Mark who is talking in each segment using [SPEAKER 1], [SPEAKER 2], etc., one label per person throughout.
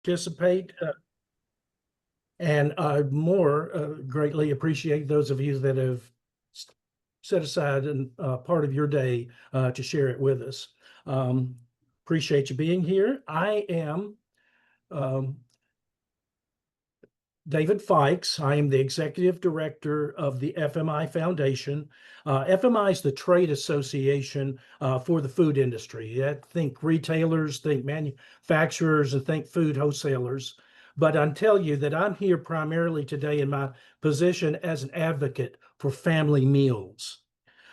[SPEAKER 1] participate. And I more greatly appreciate those of you that have set aside part of your day to share it with us. Appreciate you being here. I am David Fikes. I am the Executive Director of the FMI Foundation. FMI is the trade association for the food industry. Think retailers, think manufacturers, and think food wholesalers. But I'll tell you that I'm here primarily today in my position as an advocate for family meals.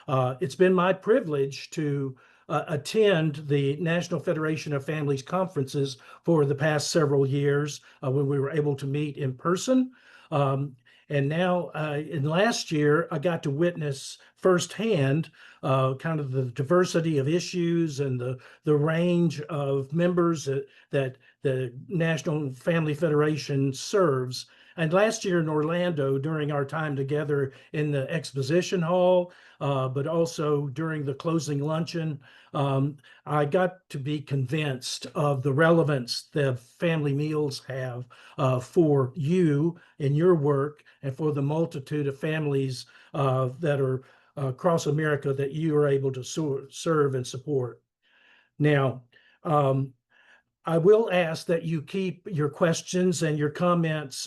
[SPEAKER 1] It's been my privilege to attend the National Federation of Families conferences for the past several years when we were able to meet in person. And now in last year, I got to witness firsthand kind of the diversity of issues and the range of members that the National Family Federation serves. And last year in Orlando, during our time together in the exposition hall, but also during the closing luncheon, I got to be convinced of the relevance that family meals have for you in your work and for the multitude of families that are across America that you are able to serve and support. Now, I will ask that you keep your questions and your comments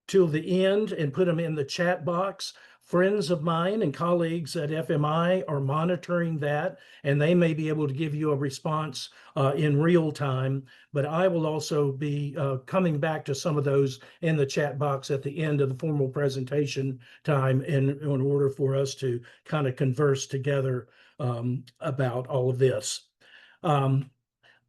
[SPEAKER 1] till the end and put them in the chat box. Friends of mine and colleagues at FMI are monitoring that, and they may be able to give you a response in real time. But I will also be coming back to some of those in the chat box at the end of the formal presentation time in order for us to kind of converse together about all of this.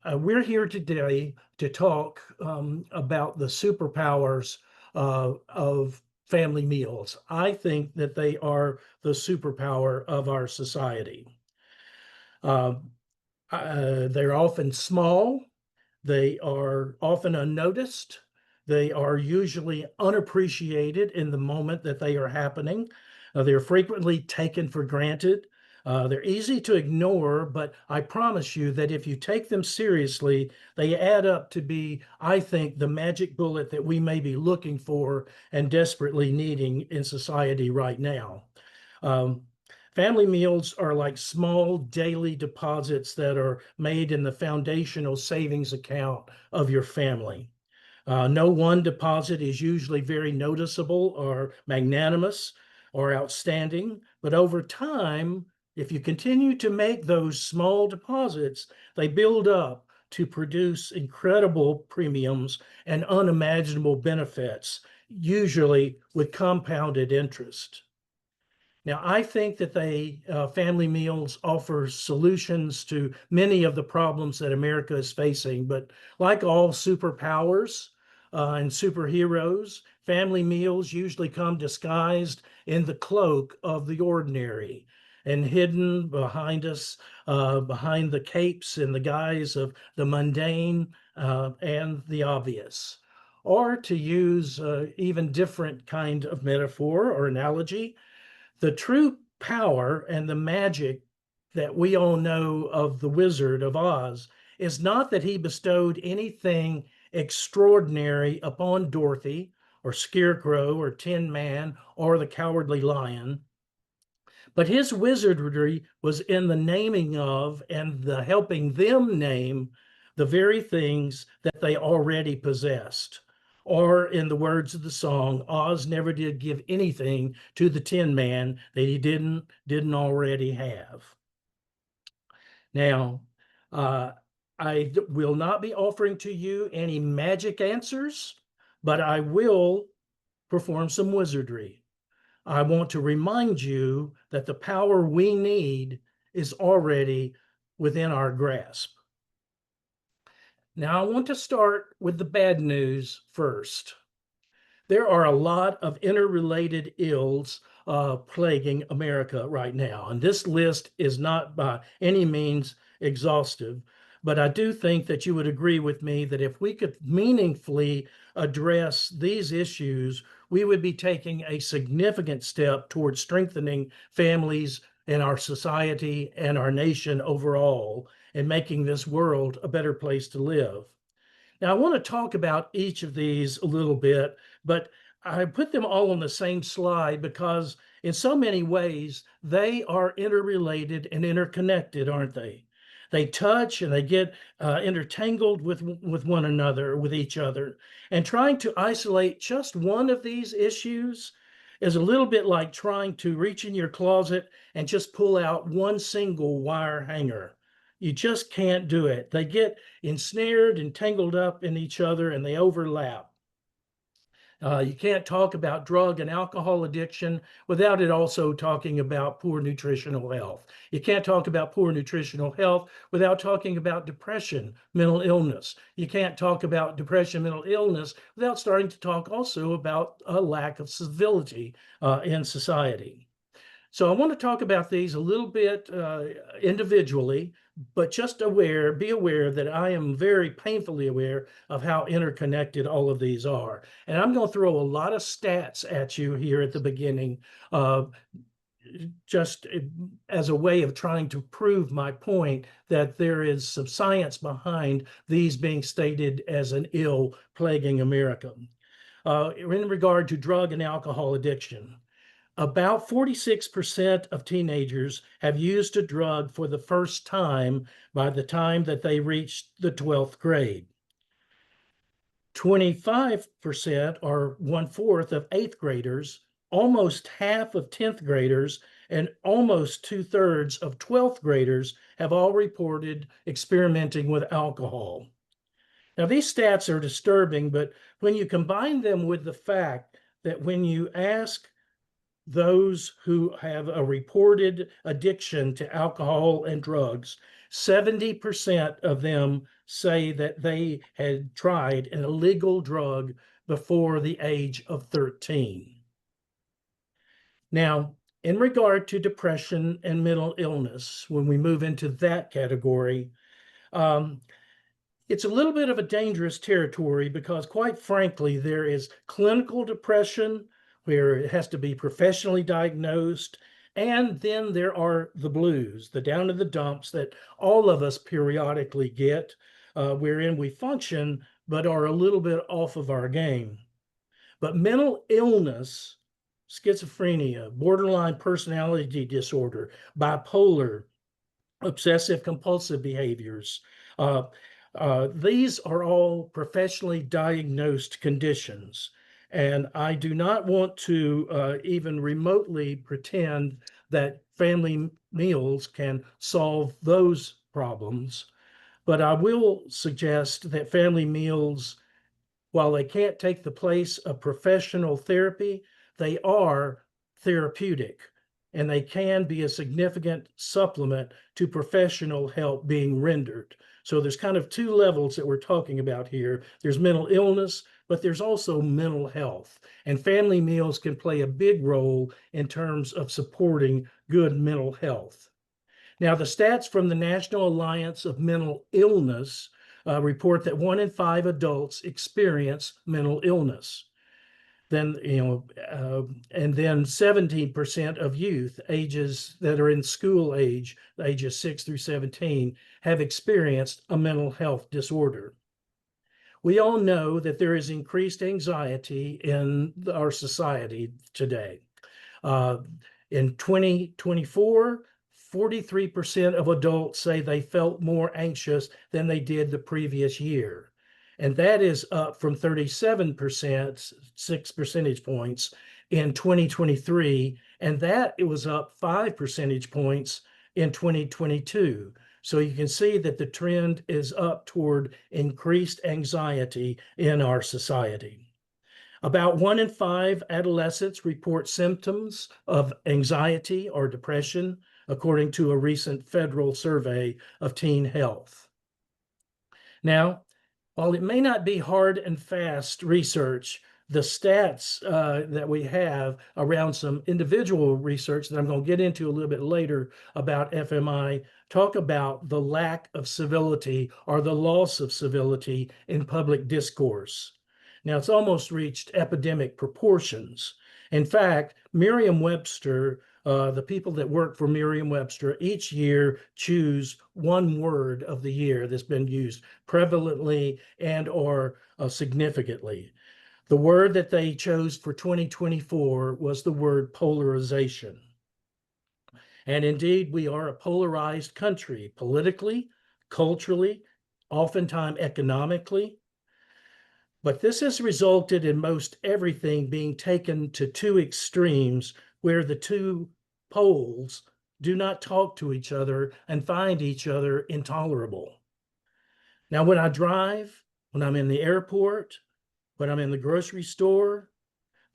[SPEAKER 1] We're here today to talk about the superpowers of family meals. I think that they are the superpower of our society. They're often small. They are often unnoticed. They are usually unappreciated in the moment that they are happening. They're frequently taken for granted. They're easy to ignore, but I promise you that if you take them seriously, they add up to be, I think, the magic bullet that we may be looking for and desperately needing in society right now. Family meals are like small daily deposits that are made in the foundational savings account of your family. No one deposit is usually very noticeable or magnanimous or outstanding, but over time, if you continue to make those small deposits, they build up to produce incredible premiums and unimaginable benefits, usually with compounded interest. Now, I think that family meals offer solutions to many of the problems that America is facing, but like all superpowers and superheroes, family meals usually come disguised in the cloak of the ordinary and hidden behind us, behind the capes and the guise of the mundane and the obvious. Or to use even different kind of metaphor or analogy, the true power and the magic that we all know of the Wizard of Oz is not that he bestowed anything extraordinary upon Dorothy or Scarecrow or Tin Man or the Cowardly Lion, but his wizardry was in the naming of and the helping them name the very things that they already possessed. Or in the words of the song, Oz never did give anything to the Tin Man that he didn't already have. Now, I will not be offering to you any magic answers, but I will perform some wizardry. I want to remind you that the power we need is already within our grasp. Now, I want to start with the bad news first. There are a lot of interrelated ills plaguing America right now, and this list is not by any means exhaustive, but I do think that you would agree with me that if we could meaningfully address these issues, we would be taking a significant step towards strengthening families in our society and our nation overall and making this world a better place to live. Now, I want to talk about each of these a little bit, but I put them all on the same slide because in so many ways, they are interrelated and interconnected, aren't they? They touch and they get intertangled with one another, with each other. And trying to isolate just one of these issues is a little bit like trying to reach in your closet and just pull out one single wire hanger. You just can't do it. They get ensnared and tangled up in each other and they overlap. You can't talk about drug and alcohol addiction without it also talking about poor nutritional health. You can't talk about poor nutritional health without talking about depression, mental illness. You can't talk about depression, mental illness without starting to talk also about a lack of civility in society. So I want to talk about these a little bit individually, but just be aware that I am very painfully aware of how interconnected all of these are. And I'm going to throw a lot of stats at you here at the beginning, just as a way of trying to prove my point that there is some science behind these being stated as an ill plaguing America. In regard to drug and alcohol addiction, about 46% of teenagers have used a drug for the first time by the time that they reached the 12th grade. 25% or 1/4 of 8th graders, almost half of 10th graders, and almost 2/3 of 12th graders have all reported experimenting with alcohol. Now, these stats are disturbing, but when you combine them with the fact that when you ask those who have a reported addiction to alcohol and drugs, 70% of them say that they had tried an illegal drug before the age of 13. Now, in regard to depression and mental illness, when we move into that category, it's a little bit of a dangerous territory because, quite frankly, there is clinical depression where it has to be professionally diagnosed. And then there are the blues, the down in the dumps that all of us periodically get, wherein we function but are a little bit off of our game. But mental illness, schizophrenia, borderline personality disorder, bipolar, obsessive compulsive behaviors, these are all professionally diagnosed conditions. And I do not want to even remotely pretend that family meals can solve those problems. But I will suggest that family meals, while they can't take the place of professional therapy, they are therapeutic and they can be a significant supplement to professional help being rendered. So there's kind of two levels that we're talking about here. There's mental illness, but there's also mental health. And family meals can play a big role in terms of supporting good mental health. Now, the stats from the National Alliance of Mental Illness report that 1 in 5 adults experience mental illness. Then, and then 17% of youth ages that are in school age, ages 6 through 17, have experienced a mental health disorder. We all know that there is increased anxiety in our society today. In 2024, 43% of adults say they felt more anxious than they did the previous year. And that is up from 37%, 6 percentage points in 2023. And that it was up 5 percentage points in 2022. So you can see that the trend is up toward increased anxiety in our society. About 1 in 5 adolescents report symptoms of anxiety or depression, according to a recent federal survey of teen health. Now, while it may not be hard and fast research, the stats that we have around some individual research that I'm going to get into a little bit later about FMI talk about the lack of civility or the loss of civility in public discourse. Now, it's almost reached epidemic proportions. In fact, Merriam-Webster The people that work for Merriam-Webster each year choose one word of the year that's been used prevalently and or significantly. The word that they chose for 2024 was the word polarization. And indeed, we are a polarized country politically, culturally, oftentimes economically. But this has resulted in most everything being taken to two extremes where the two poles do not talk to each other and find each other intolerable. Now, when I drive, when I'm in the airport, when I'm in the grocery store,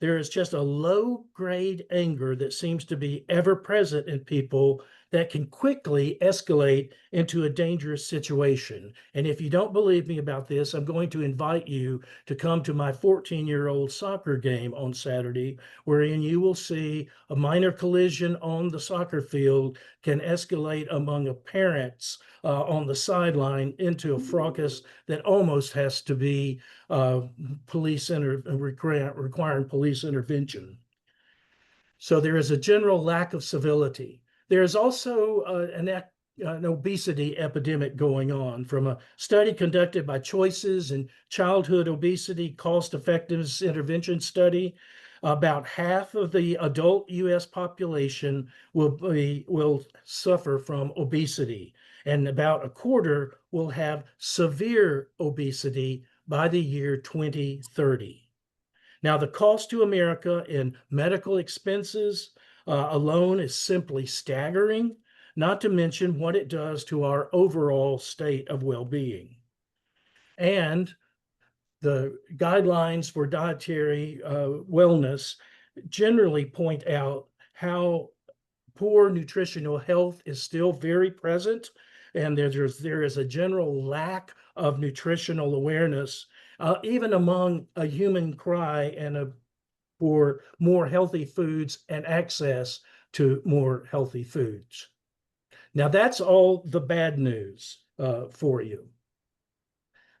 [SPEAKER 1] there is just a low grade anger that seems to be ever present in people that can quickly escalate into a dangerous situation. And if you don't believe me about this, I'm going to invite you to come to my 14-year-old soccer game on Saturday, wherein you will see a minor collision on the soccer field can escalate among parents on the sideline into a fracas that almost has to be requiring police intervention. So there is a general lack of civility. There is also an obesity epidemic going on. From a study conducted by Choices and Childhood Obesity Cost Effectiveness Intervention Study, about half of the adult U.S. population will suffer from obesity, and about a quarter will have severe obesity by the year 2030. Now, the cost to America in medical expenses alone is simply staggering, not to mention what it does to our overall state of well-being. And the guidelines for dietary wellness generally point out how poor nutritional health is still very present, and there is a general lack of nutritional awareness, even among a human cry and for more healthy foods and access to more healthy foods. Now, that's all the bad news for you.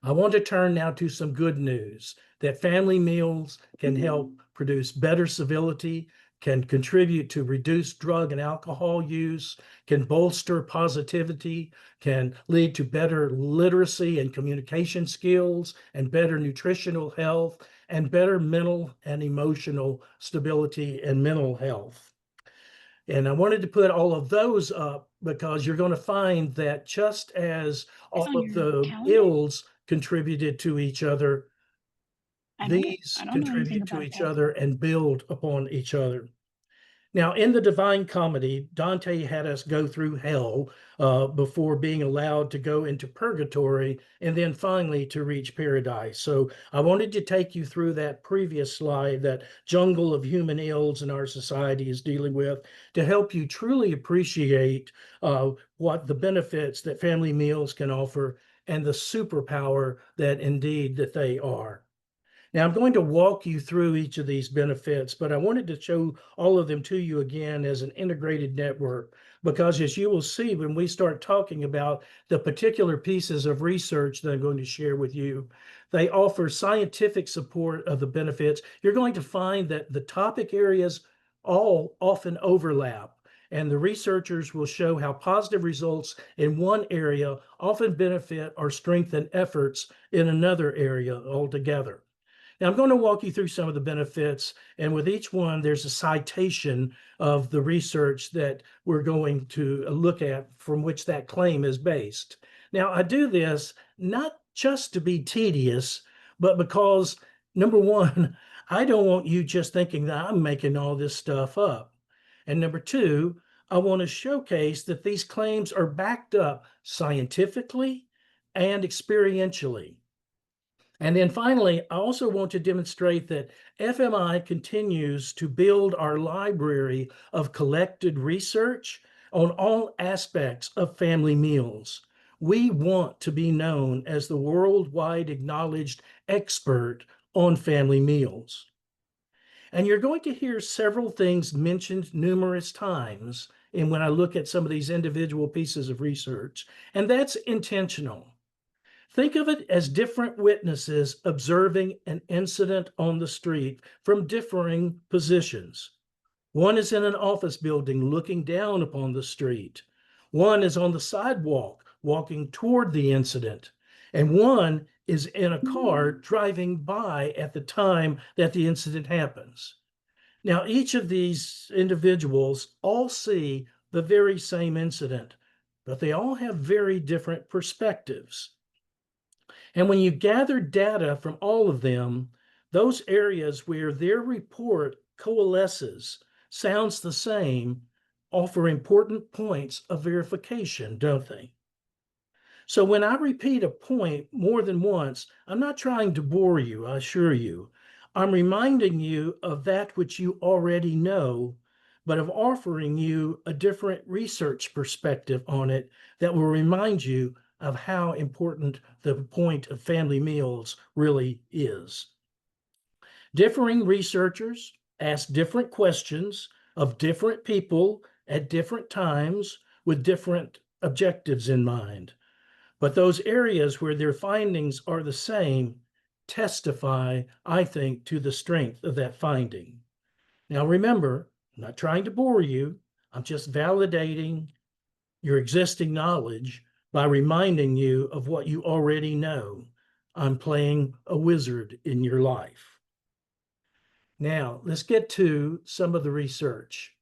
[SPEAKER 1] I want to turn now to some good news that family meals can help produce better civility, can contribute to reduced drug and alcohol use, can bolster positivity, can lead to better literacy and communication skills, and better nutritional health, and better mental and emotional stability and mental health. And I wanted to put all of those up because you're going to find that just as all of the ills contributed to each other, these
[SPEAKER 2] I don't know anything
[SPEAKER 1] contribute to
[SPEAKER 2] about
[SPEAKER 1] each
[SPEAKER 2] that.
[SPEAKER 1] other and build upon each other. Now, in the Divine Comedy, Dante had us go through hell before being allowed to go into purgatory and then finally to reach paradise. So I wanted to take you through that previous slide, that jungle of human ills in our society is dealing with, to help you truly appreciate what the benefits that family meals can offer and the superpower that indeed that they are. Now, I'm going to walk you through each of these benefits, but I wanted to show all of them to you again as an integrated network, because as you will see when we start talking about the particular pieces of research that I'm going to share with you, they offer scientific support of the benefits. You're going to find that the topic areas all often overlap, and the researchers will show how positive results in one area often benefit or strengthen efforts in another area altogether. Now, I'm going to walk you through some of the benefits, and with each one, there's a citation of the research that we're going to look at from which that claim is based. Now, I do this not just to be tedious, but because, number one, I don't want you just thinking that I'm making all this stuff up. And number two, I want to showcase that these claims are backed up scientifically and experientially. And then finally, I also want to demonstrate that FMI continues to build our library of collected research on all aspects of family meals. We want to be known as the worldwide acknowledged expert on family meals. And you're going to hear several things mentioned numerous times and when I look at some of these individual pieces of research, and that's intentional. Think of it as different witnesses observing an incident on the street from differing positions. One is in an office building looking down upon the street. One is on the sidewalk walking toward the incident. And one is in a car driving by at the time that the incident happens. Now, each of these individuals all see the very same incident, but they all have very different perspectives. And when you gather data from all of them, those areas where their report coalesces, sounds the same, offer important points of verification, don't they? So when I repeat a point more than once, I'm not trying to bore you, I assure you. I'm reminding you of that which you already know, but of offering you a different research perspective on it that will remind you of how important the point of family meals really is. Differing researchers ask different questions of different people at different times with different objectives in mind. But those areas where their findings are the same testify, I think, to the strength of that finding. Now, remember, I'm not trying to bore you. I'm just validating your existing knowledge by reminding you of what you already know. I'm playing a wizard in your life. Now, let's get to some of the research.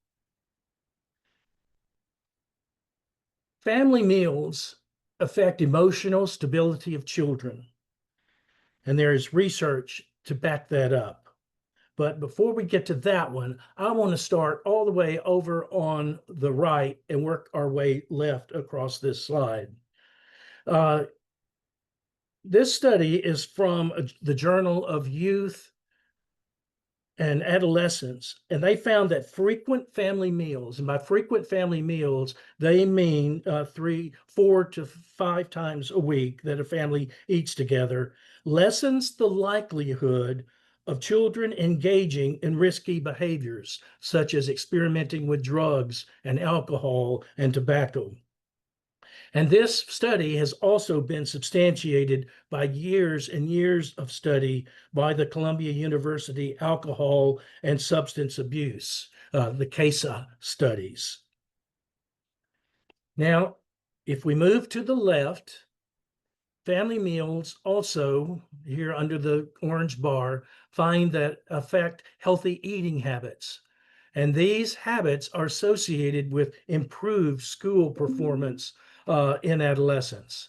[SPEAKER 1] Family meals affect emotional stability of children, and there is research to back that up. But before we get to that one, I want to start all the way over on the right and work our way left across this slide. This study is from the Journal of Youth and Adolescence, and they found that frequent family meals, and by frequent family meals, they mean 4 to 5 times a week that a family eats together, lessens the likelihood of children engaging in risky behaviors, such as experimenting with drugs and alcohol and tobacco. And this study has also been substantiated by years and years of study by the Columbia University Alcohol and Substance Abuse, the CASA studies. Now, if we move to the left, family meals also, here under the orange bar, find that affect healthy eating habits. And these habits are associated with improved school performance in adolescence.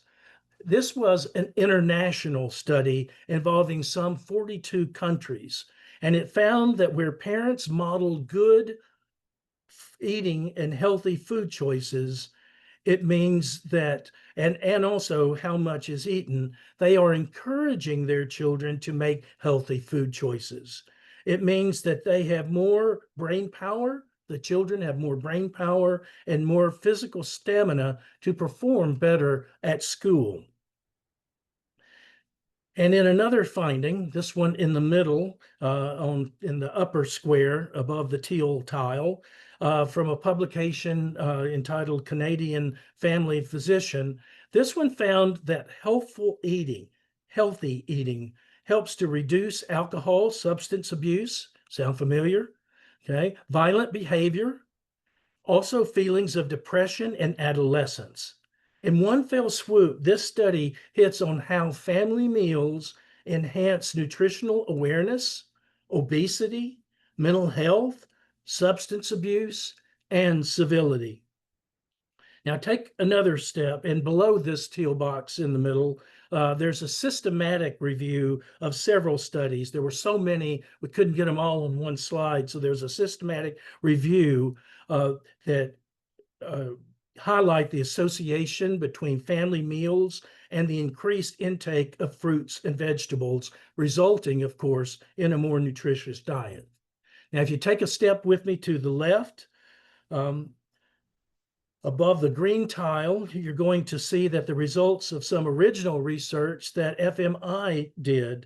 [SPEAKER 1] This was an international study involving some 42 countries, and it found that where parents modeled good eating and healthy food choices, it means that, and also how much is eaten, they are encouraging their children to make healthy food choices. It means that they have more brain power, the children have more brain power and more physical stamina to perform better at school. And in another finding, this one in the middle, in the upper square above the teal tile, from a publication entitled Canadian Family Physician, this one found that healthy eating helps to reduce alcohol, substance abuse, sound familiar? Okay, violent behavior, also feelings of depression and adolescence. In one fell swoop, this study hits on how family meals enhance nutritional awareness, obesity, mental health, substance abuse, and civility. Now take another step, and below this teal box in the middle, there's a systematic review of several studies. There were so many, we couldn't get them all on one slide, so there's a systematic review that highlight the association between family meals and the increased intake of fruits and vegetables, resulting, of course, in a more nutritious diet. Now, if you take a step with me to the left, above the green tile, you're going to see that the results of some original research that FMI did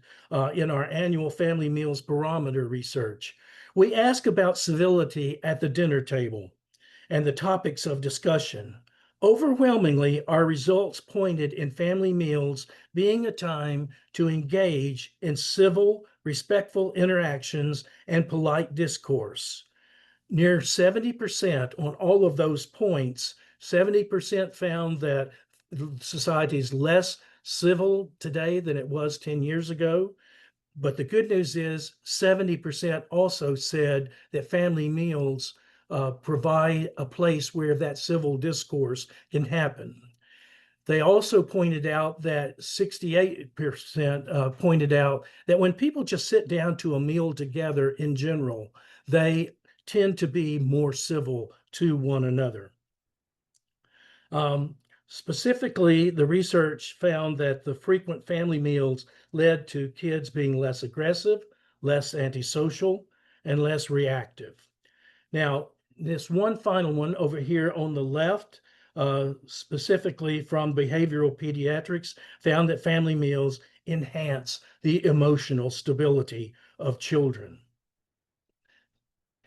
[SPEAKER 1] in our annual Family Meals Barometer research. We ask about civility at the dinner table and the topics of discussion. Overwhelmingly, our results pointed in family meals being a time to engage in civil, respectful interactions and polite discourse. near 70% on all of those points. 70% found that society is less civil today than it was 10 years ago. But the good news is 70% also said that family meals provide a place where that civil discourse can happen. They also pointed out that 68% pointed out that when people just sit down to a meal together in general, they tend to be more civil to one another. Specifically, the research found that the frequent family meals led to kids being less aggressive, less antisocial, and less reactive. Now, this one final one over here on the left, specifically from behavioral pediatrics, found that family meals enhance the emotional stability of children.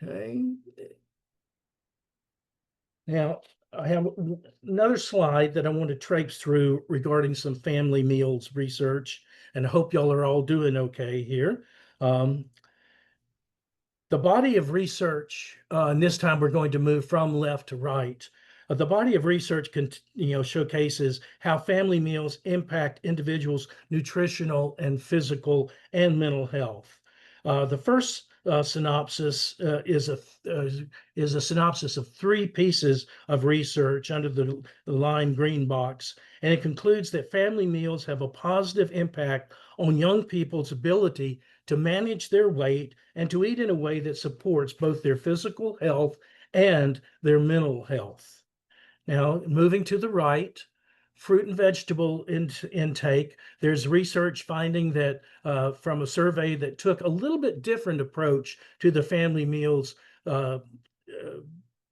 [SPEAKER 1] Okay. Now, I have another slide that I want to traipse through regarding some family meals research, and I hope y'all are all doing okay here. The body of research, and this time we're going to move from left to right. The body of research showcases how family meals impact individuals' nutritional and physical and mental health. The first synopsis is a synopsis of 3 pieces of research under the lime green box, and it concludes that family meals have a positive impact on young people's ability to manage their weight and to eat in a way that supports both their physical health and their mental health. Now, moving to the right, fruit and vegetable intake, there's research finding that from a survey that took a little bit different approach to the family meals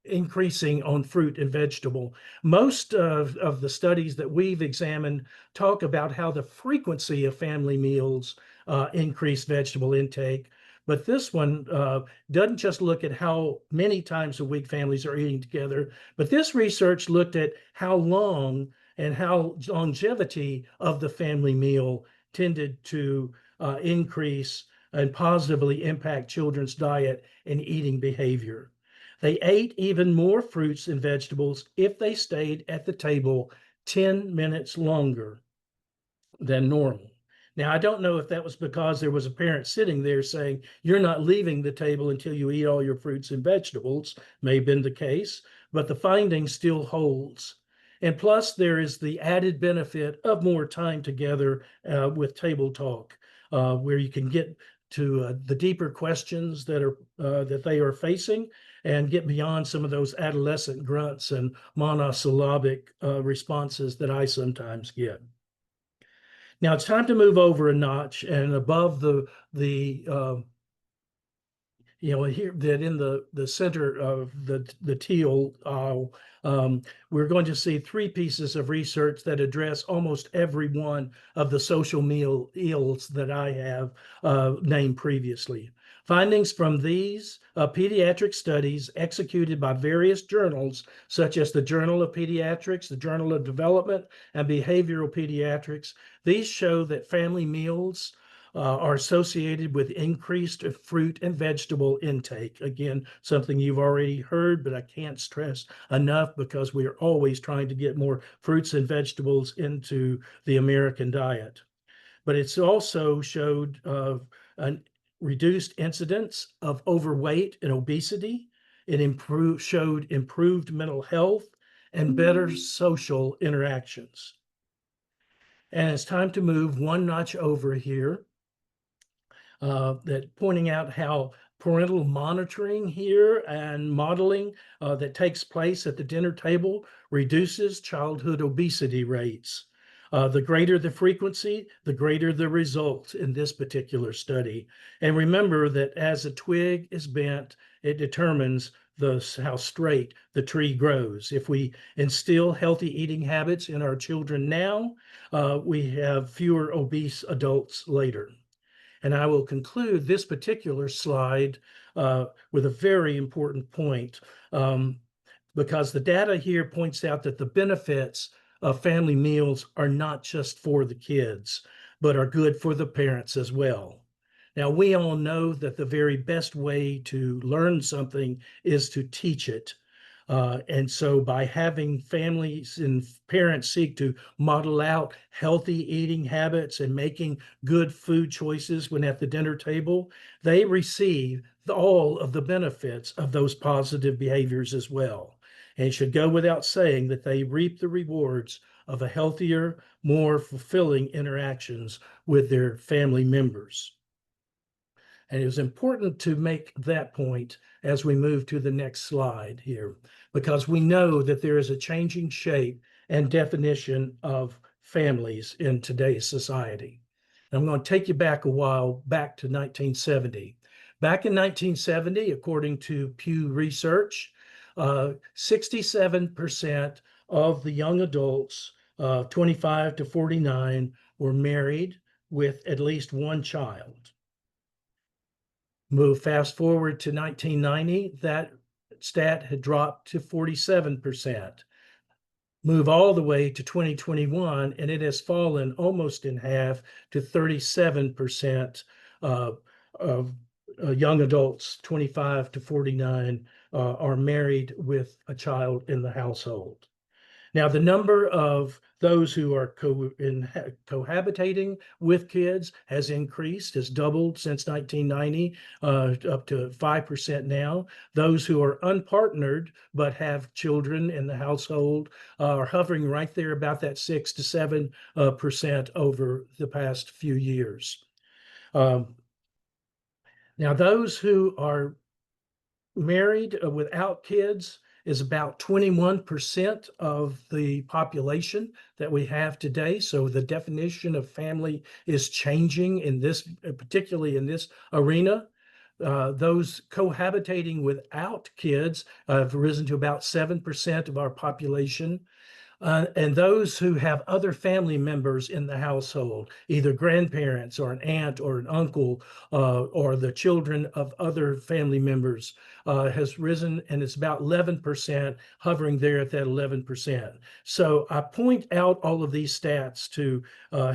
[SPEAKER 1] increasing on fruit and vegetable. Most of the studies that we've examined talk about how the frequency of family meals increase vegetable intake. But this one doesn't just look at how many times a week families are eating together, but this research looked at how long and how longevity of the family meal tended to increase and positively impact children's diet and eating behavior. They ate even more fruits and vegetables if they stayed at the table 10 minutes longer than normal. Now, I don't know if that was because there was a parent sitting there saying, you're not leaving the table until you eat all your fruits and vegetables. May have been the case, but the finding still holds. And plus, there is the added benefit of more time together with table talk, where you can get to the deeper questions that they are facing and get beyond some of those adolescent grunts and monosyllabic responses that I sometimes get. Now it's time to move over a notch and above here that in the center of the teal aisle, we're going to see 3 pieces of research that address almost every one of the social meal ills that I have named previously. Findings from these pediatric studies executed by various journals, such as the Journal of Pediatrics, the Journal of Development and Behavioral Pediatrics, these show that family meals are associated with increased fruit and vegetable intake. Again, something you've already heard, but I can't stress enough because we are always trying to get more fruits and vegetables into the American diet. But it's also showed a reduced incidence of overweight and obesity. It showed improved mental health and better social interactions. And it's time to move one notch over here. That pointing out how parental monitoring here and modeling that takes place at the dinner table reduces childhood obesity rates. The greater the frequency, the greater the result in this particular study. And remember that as a twig is bent, it determines how straight the tree grows. If we instill healthy eating habits in our children now, we have fewer obese adults later. And I will conclude this particular slide with a very important point, because the data here points out that the benefits of family meals are not just for the kids, but are good for the parents as well. Now, we all know that the very best way to learn something is to teach it. And so by having families and parents seek to model out healthy eating habits and making good food choices when at the dinner table, they receive all of the benefits of those positive behaviors as well. And it should go without saying that they reap the rewards of a healthier, more fulfilling interactions with their family members. And it was important to make that point as we move to the next slide here, because we know that there is a changing shape and definition of families in today's society. And I'm going to take you back a while, back to 1970. Back in 1970, according to Pew Research, 67% of the young adults, 25 to 49, were married with at least one child. Move fast forward to 1990, that stat had dropped to 47%. Move all the way to 2021, and it has fallen almost in half to 37% of young adults 25 to 49 are married with a child in the household. Now, the number of those who are cohabitating with kids has increased, has doubled since 1990, up to 5% now. Those who are unpartnered but have children in the household are hovering right there about that 6 to 7% over the past few years. Now, those who are married without kids is about 21% of the population that we have today. So the definition of family is changing in this, particularly in this arena. Those cohabitating without kids have risen to about 7% of our population. And those who have other family members in the household, either grandparents or an aunt or an uncle, or the children of other family members, has risen, and it's about 11%, hovering there at that 11%. So I point out all of these stats to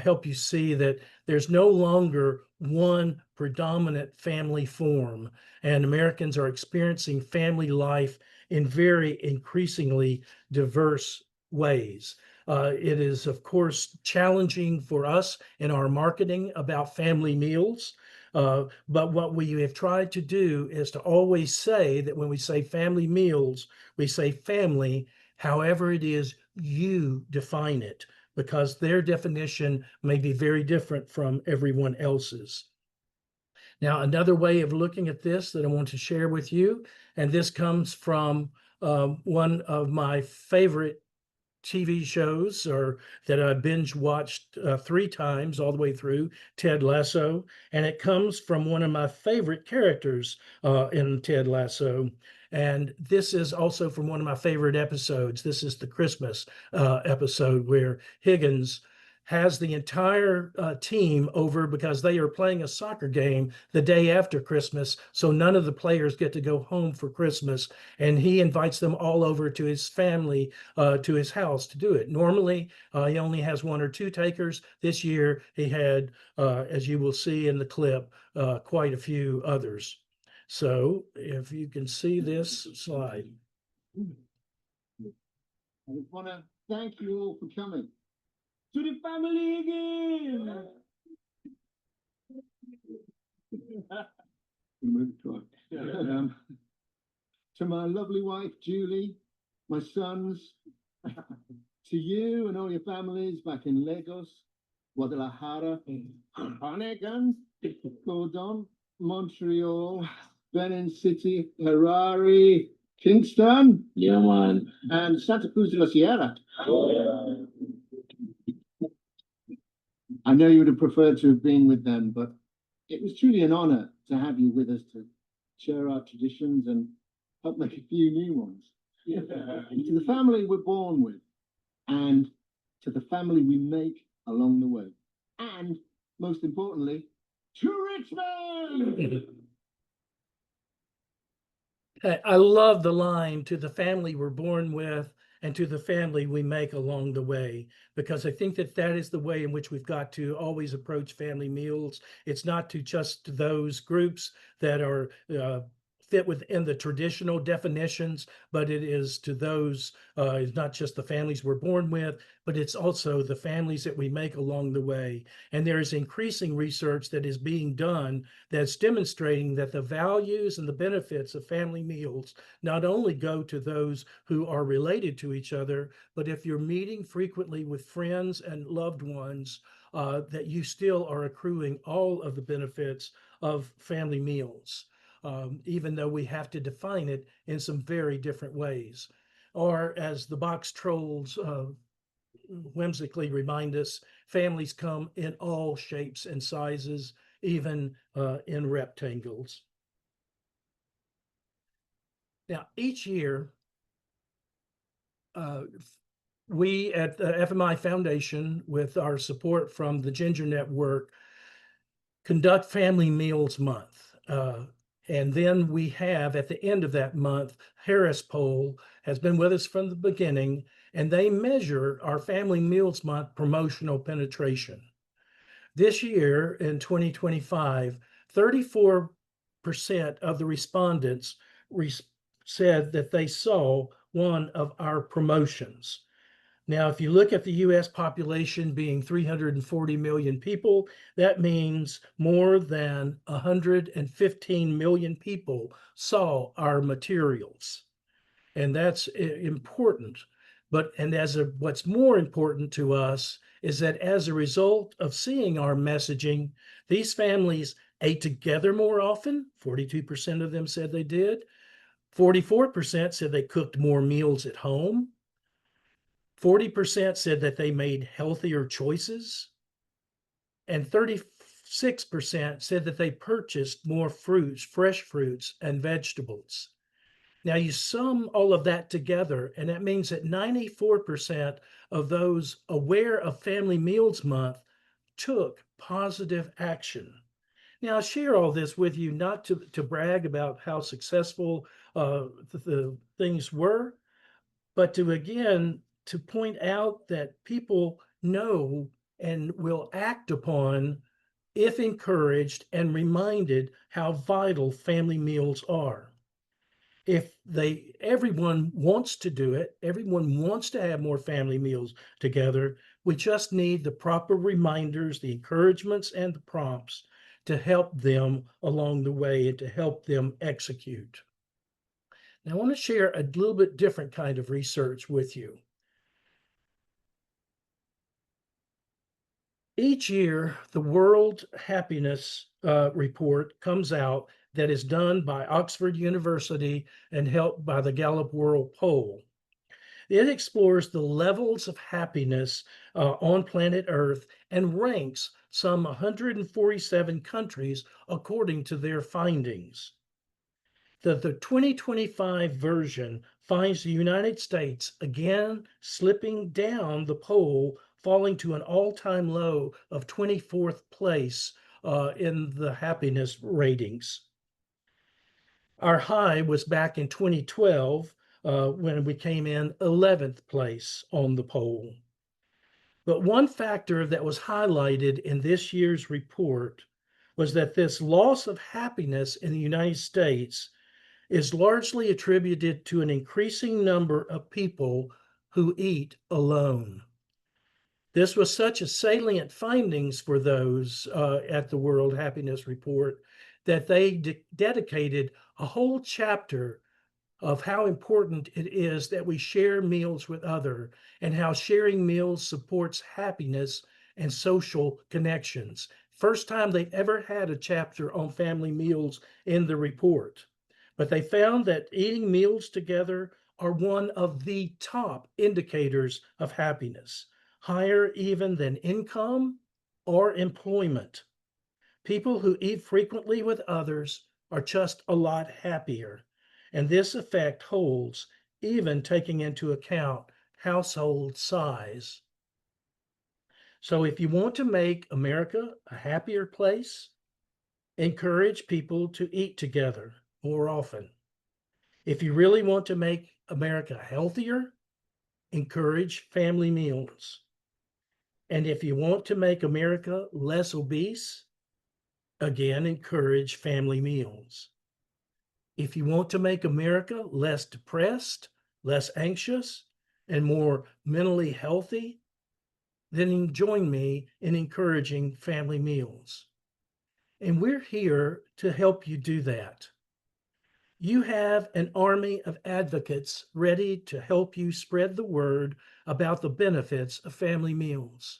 [SPEAKER 1] help you see that there's no longer one predominant family form, and Americans are experiencing family life in very increasingly diverse ways. It is, of course, challenging for us in our marketing about family meals. But what we have tried to do is to always say that when we say family meals, we say family, however it is you define it, because their definition may be very different from everyone else's. Now, another way of looking at this that I want to share with you, and this comes from one of my favorite TV shows or that I binge watched 3 times all the way through, Ted Lasso, and it comes from one of my favorite characters in Ted Lasso. And this is also from one of my favorite episodes. This is the Christmas episode where Higgins has the entire team over because they are playing a soccer game the day after Christmas. So none of the players get to go home for Christmas. And he invites them all over to his family, to his house to do it. Normally, he only has 1 or 2 takers. This year, he had, as you will see in the clip, quite a few others. So if you can see this slide.
[SPEAKER 2] I just want to thank you all for coming. To the family again. To my lovely wife, Julie, my sons, to you and all your families back in Lagos, Guadalajara, Hannigan, Gordon, Montreal, Benin City, Harare, Kingston, yeah, man, and Santa Cruz de la Sierra. Oh, yeah. I know you would have preferred to have been with them, but it was truly an honor to have you with us to share our traditions and help make a few new ones. Yeah. To the family we're born with, and to the family we make along the way, and most importantly, to Richmond!
[SPEAKER 1] I love the line, to the family we're born with and to the family we make along the way, because I think that that is the way in which we've got to always approach family meals. It's not to just those groups that are fit within the traditional definitions, but it is to those, it's not just the families we're born with, but it's also the families that we make along the way. And there is increasing research that is being done that's demonstrating that the values and the benefits of family meals not only go to those who are related to each other, but if you're meeting frequently with friends and loved ones, that you still are accruing all of the benefits of family meals, even though we have to define it in some very different ways. Or as the box trolls whimsically remind us, families come in all shapes and sizes, even in rectangles. Now, each year, we at the FMI Foundation, with our support from the Ginger Network, conduct Family Meals Month. And then we have, at the end of that month, Harris Poll has been with us from the beginning, and they measure our Family Meals Month promotional penetration. This year, in 2025, 34% of the respondents said that they saw one of our promotions. Now, if you look at the US population being 340 million people, that means more than 115 million people saw our materials. And that's important. What's more important to us is that as a result of seeing our messaging, these families ate together more often. 42% of them said they did. 44% said they cooked more meals at home. 40% said that they made healthier choices, and 36% said that they purchased more fruits, fresh fruits, and vegetables. Now you sum all of that together, and that means that 94% of those aware of Family Meals Month took positive action. Now, I share all this with you not to brag about how successful the things were, but to point out that people know and will act upon if encouraged and reminded how vital family meals are. Everyone wants to do it, everyone wants to have more family meals together. We just need the proper reminders, the encouragements, and the prompts to help them along the way and to help them execute. Now, I want to share a little bit different kind of research with you. Each year, the World Happiness Report comes out that is done by Oxford University and helped by the Gallup World Poll. It explores the levels of happiness on planet Earth and ranks some 147 countries according to their findings. The 2025 version finds the United States again slipping down the poll, falling to an all-time low of 24th place in the happiness ratings. Our high was back in 2012 when we came in 11th place on the poll. But one factor that was highlighted in this year's report was that this loss of happiness in the United States is largely attributed to an increasing number of people who eat alone. This was such a salient findings for those at the World Happiness Report that they dedicated a whole chapter of how important it is that we share meals with others and how sharing meals supports happiness and social connections. First time they ever had a chapter on family meals in the report. But they found that eating meals together are one of the top indicators of happiness, higher even than income or employment. People who eat frequently with others are just a lot happier. And this effect holds even taking into account household size. So if you want to make America a happier place, encourage people to eat together more often. If you really want to make America healthier, encourage family meals. And if you want to make America less obese, again, encourage family meals. If you want to make America less depressed, less anxious, and more mentally healthy, then join me in encouraging family meals. And we're here to help you do that. You have an army of advocates ready to help you spread the word about the benefits of family meals.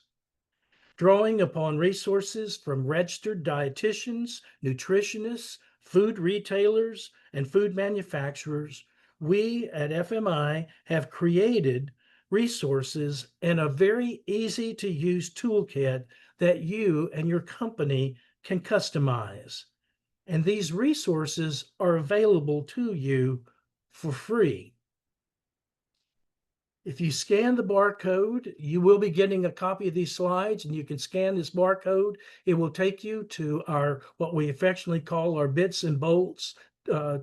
[SPEAKER 1] Drawing upon resources from registered dietitians, nutritionists, food retailers, and food manufacturers, we at FMI have created resources and a very easy to use toolkit that you and your company can customize. And these resources are available to you for free. If you scan the barcode, you will be getting a copy of these slides, and you can scan this barcode. It will take you to our, what we affectionately call our bits and bolts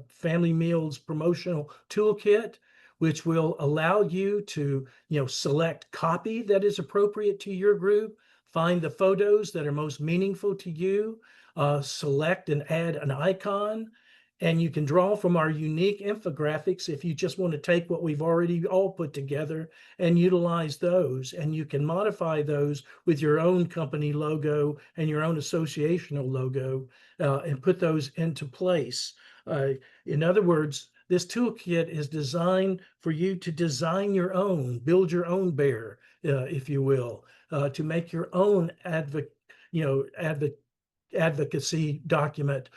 [SPEAKER 1] family meals promotional toolkit, which will allow you to, select copy that is appropriate to your group, find the photos that are most meaningful to you, select and add an icon. And you can draw from our unique infographics if you just want to take what we've already all put together and utilize those. And you can modify those with your own company logo and your own associational logo and put those into place. In other words, this toolkit is designed for you to design your own, build your own bear, if you will, to make your own advocacy document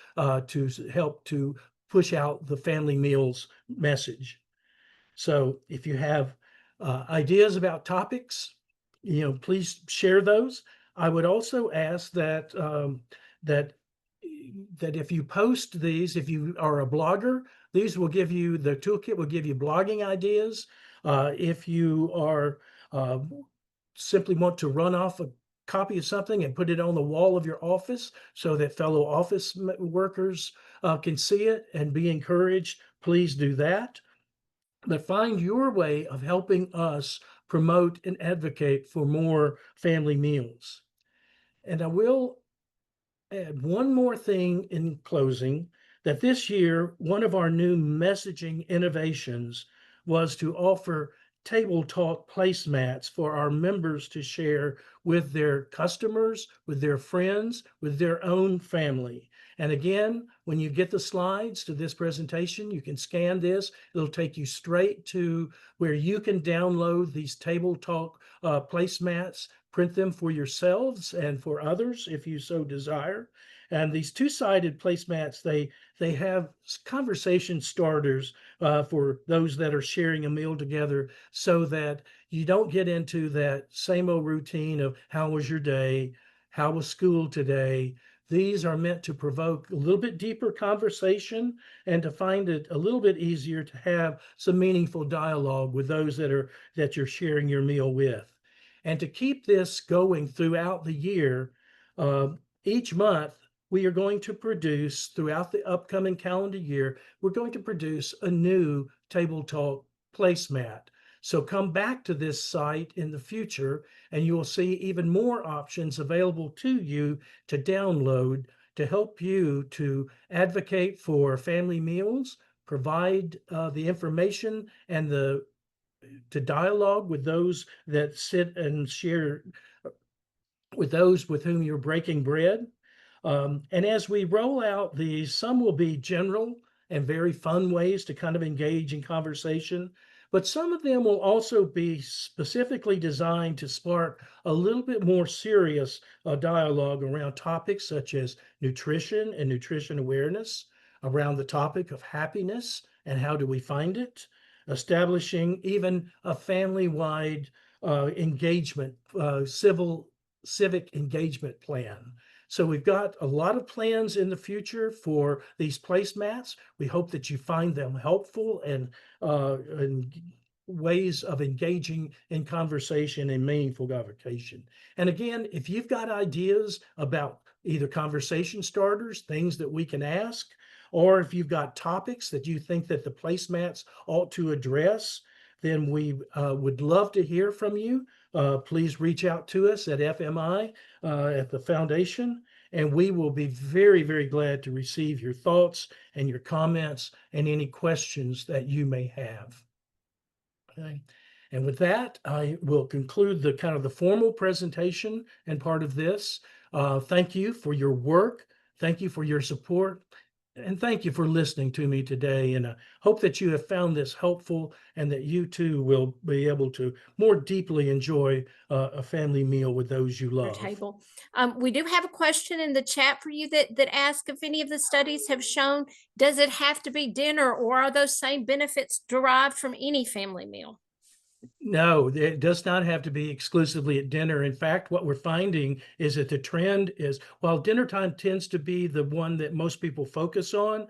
[SPEAKER 1] to help to push out the family meals message. So if you have ideas about topics, please share those. I would also ask that that if you post these, if you are a blogger, these will give you, the toolkit will give you blogging ideas. If you are simply want to run off a copy of something and put it on the wall of your office so that fellow office workers can see it and be encouraged, please do that. But find your way of helping us promote and advocate for more family meals. And I will add one more thing in closing, that this year, one of our new messaging innovations was to offer table talk placemats for our members to share with their customers, with their friends, with their own family. And again, when you get the slides to this presentation, you can scan this. It'll take you straight to where you can download these table talk placemats, print them for yourselves and for others if you so desire. And these two-sided placemats, they have conversation starters for those that are sharing a meal together, so that you don't get into that same old routine of how was your day, how was school today. These are meant to provoke a little bit deeper conversation and to find it a little bit easier to have some meaningful dialogue with those that you're sharing your meal with. And to keep this going throughout the year, each month we are going to produce, throughout the upcoming calendar year, we're going to produce a new Table Talk placemat. So come back to this site in the future and you will see even more options available to you to download to help you to advocate for family meals, provide the information and to dialogue with those that sit and share with those with whom you're breaking bread. And as we roll out these, some will be general and very fun ways to kind of engage in conversation, but some of them will also be specifically designed to spark a little bit more serious dialogue around topics such as nutrition and nutrition awareness, around the topic of happiness and how do we find it, establishing even a family-wide engagement, civic engagement plan. So we've got a lot of plans in the future for these placemats. We hope that you find them helpful and ways of engaging in conversation and meaningful conversation. And again, if you've got ideas about either conversation starters, things that we can ask, or if you've got topics that you think that the placemats ought to address, then we would love to hear from you. Please reach out to us at FMI, at the foundation, and we will be very, very glad to receive your thoughts and your comments and any questions that you may have. Okay. And with that, I will conclude the kind of the formal presentation and part of this. Thank you for your work. Thank you for your support. And thank you for listening to me today. And I hope that you have found this helpful and that you too will be able to more deeply enjoy a family meal with those you
[SPEAKER 3] Your
[SPEAKER 1] love.
[SPEAKER 3] table. We do have a question in the chat for you that asks if any of the studies have shown, does it have to be dinner, or are those same benefits derived from any family meal?
[SPEAKER 1] No, it does not have to be exclusively at dinner. In fact, what we're finding is that the trend is, while dinner time tends to be the one that most people focus on,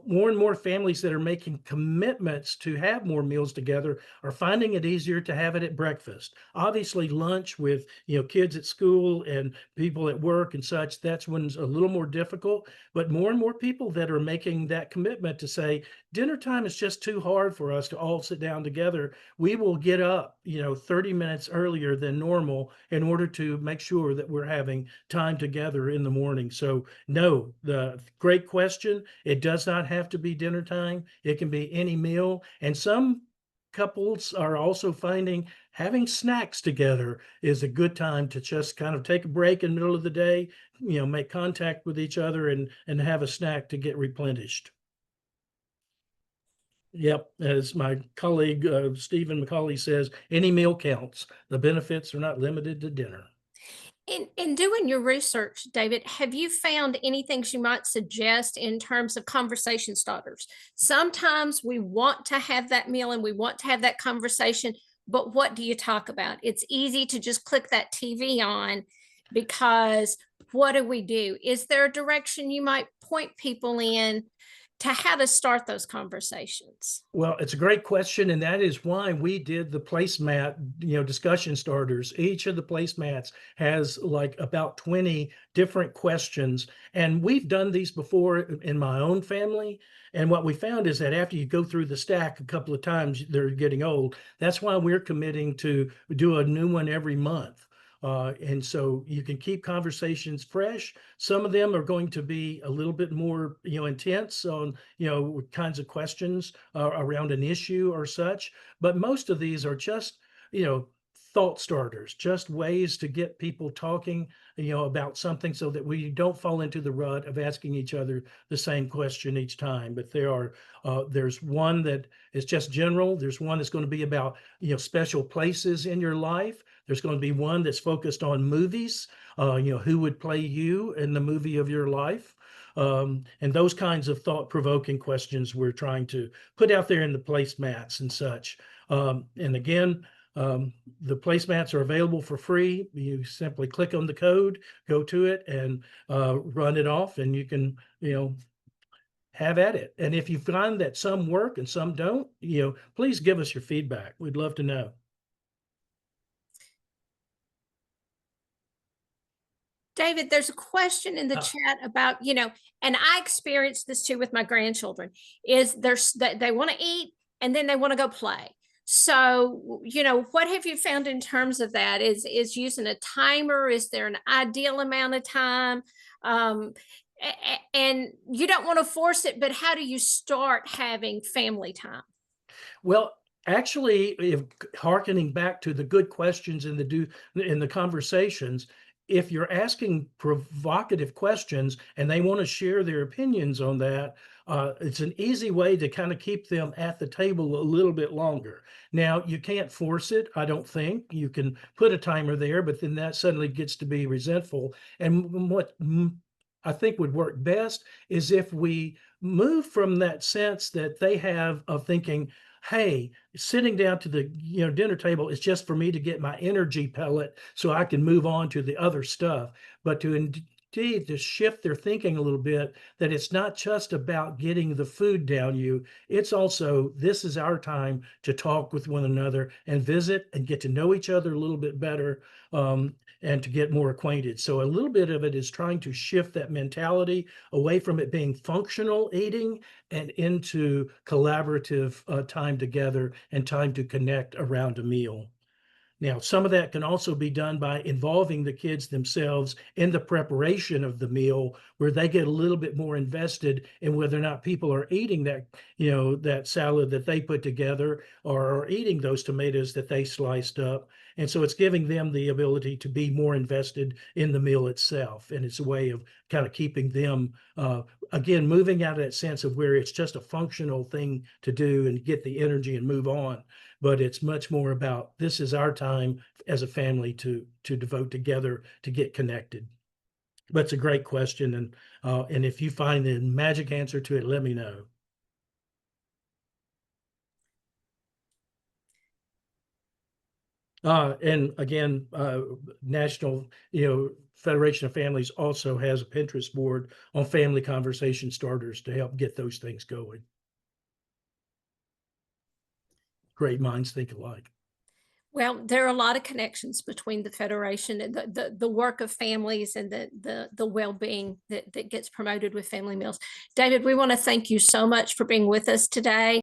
[SPEAKER 1] more and more families that are making commitments to have more meals together are finding it easier to have it at breakfast. Obviously, lunch with kids at school and people at work and such, that's when it's a little more difficult. But more and more people that are making that commitment to say, dinner time is just too hard for us to all sit down together. We will get up, 30 minutes earlier than normal in order to make sure that we're having time together in the morning. So no, the great question. It does not have to be dinner time. It can be any meal. And some couples are also finding having snacks together is a good time to just kind of take a break in the middle of the day, make contact with each other and have a snack to get replenished. Yep, as my colleague Stephen McCauley says, any meal counts. The benefits are not limited to dinner.
[SPEAKER 3] In doing your research, David, have you found any things you might suggest in terms of conversation starters? Sometimes we want to have that meal and we want to have that conversation, but what do you talk about? It's easy to just click that TV on, because what do we do? Is there a direction you might point people in to how to start those conversations?
[SPEAKER 1] Well, it's a great question, and that is why we did the placemat, discussion starters. Each of the placemats has like about 20 different questions, and we've done these before in my own family. And what we found is that after you go through the stack a couple of times, they're getting old. That's why we're committing to do a new one every month. And so you can keep conversations fresh. Some of them are going to be a little bit more, intense on, kinds of questions around an issue or such. But most of these are just, thought starters, just ways to get people talking, about something so that we don't fall into the rut of asking each other the same question each time. But there's one that is just general. There's one that's going to be about, special places in your life. There's going to be one that's focused on movies, who would play you in the movie of your life. And those kinds of thought-provoking questions we're trying to put out there in the placemats and such. And again, the placemats are available for free. You simply click on the code, go to it, and run it off, and you can, have at it. And if you find that some work and some don't, please give us your feedback. We'd love to know.
[SPEAKER 3] David, there's a question in the chat about, and I experienced this too with my grandchildren, is they want to eat and then they want to go play. So, what have you found in terms of that? Is using a timer? Is there an ideal amount of time? And you don't want to force it, but how do you start having family time?
[SPEAKER 1] Well, actually, if hearkening back to the good questions in the conversations, if you're asking provocative questions and they want to share their opinions on that, it's an easy way to kind of keep them at the table a little bit longer. Now, you can't force it, I don't think. You can put a timer there, but then that suddenly gets to be resentful. And what I think would work best is if we move from that sense that they have of thinking, hey, sitting down to the dinner table is just for me to get my energy pellet so I can move on to the other stuff, but to to shift their thinking a little bit, that it's not just about getting the food down you. It's also, this is our time to talk with one another and visit and get to know each other a little bit better, and to get more acquainted. So a little bit of it is trying to shift that mentality away from it being functional eating and into collaborative time together and time to connect around a meal. Now, some of that can also be done by involving the kids themselves in the preparation of the meal, where they get a little bit more invested in whether or not people are eating that, that salad that they put together, or are eating those tomatoes that they sliced up. And so it's giving them the ability to be more invested in the meal itself. And it's a way of kind of keeping them, again, moving out of that sense of where it's just a functional thing to do and get the energy and move on. But it's much more about, this is our time as a family to devote together to get connected. But it's a great question, and if you find the magic answer to it, let me know. And again, National, Federation of Families also has a Pinterest board on family conversation starters to help get those things going. Great minds think alike.
[SPEAKER 3] Well, there are a lot of connections between the Federation and the work of families and the well-being that gets promoted with family meals. David, we want to thank you so much for being with us today.